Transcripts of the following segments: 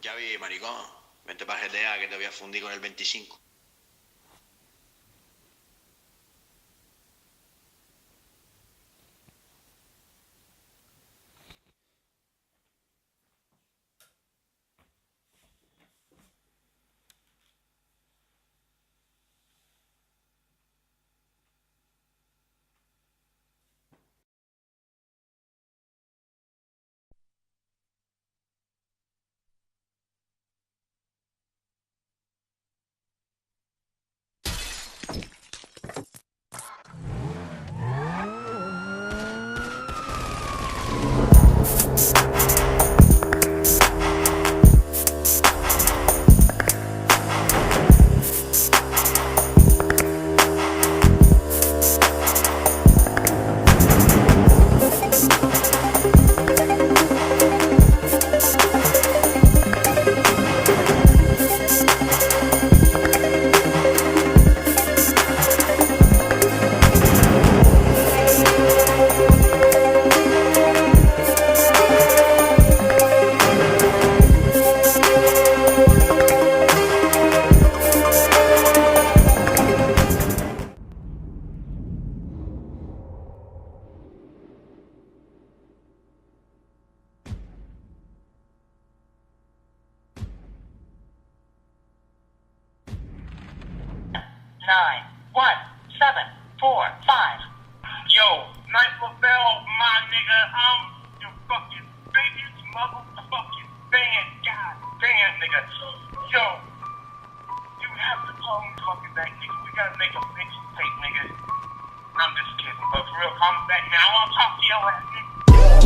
Xavi, maricón, vente para GTA que te voy a fundir con el 25.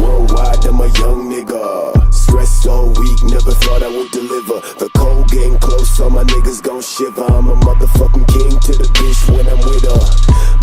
Worldwide, I'm a young nigga. Stressed all week, never thought I would deliver. The cold getting close, all my niggas gon' shiver. I'm a motherfucking king to the bitch when I'm with her.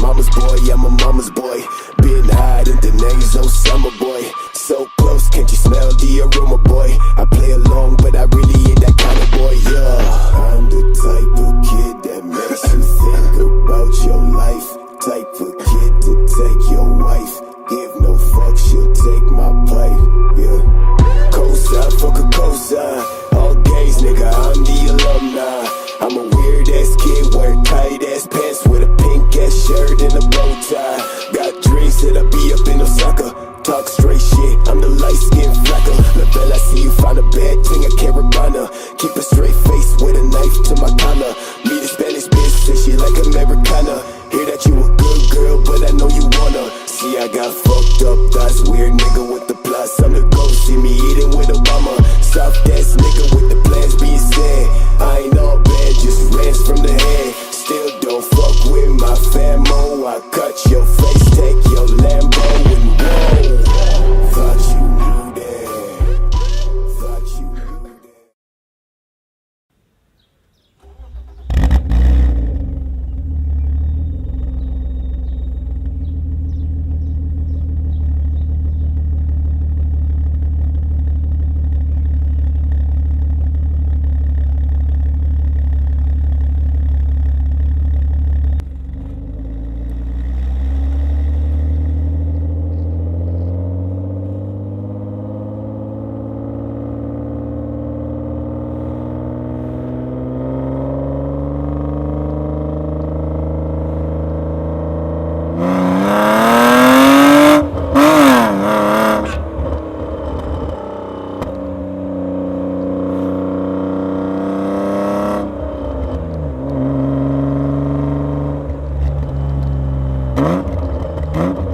Mama's boy, I'm a mama's boy. Been hiding the names, oh summer boy. So close, can't you smell the aroma, boy? I play along, but I really ain't that kind of boy, yeah. I'm the type of kid that makes you think about your life. Type of kid to take your wife. Give no fuck, she'll take my pipe, yeah. Cosign, fuck a cosign. All gays, nigga, I'm the alumni. I'm a weird ass kid, wear tight ass pants with a pink ass shirt and a bow tie. Got dreams that I'll be up in Osaka. Talk straight shit, I'm the light skin flacker. LaBelle, I see you find a bad thing, a carabana. Keep a straight face with a knife to my collar. Meet a Spanish bitch, say she like Americana. Hear that you a good girl, but I know you wanna. See, I got fucked up, that's weird nigga with the plus. I'm the ghost, see me eating with Obama. Soft ass nigga with the plans being said. I ain't all bad, just rants from the head. Still don't fuck with my famo. I cut your face, take your Lambo and whoa. Thought you knew that. Thought you knew that. Huh?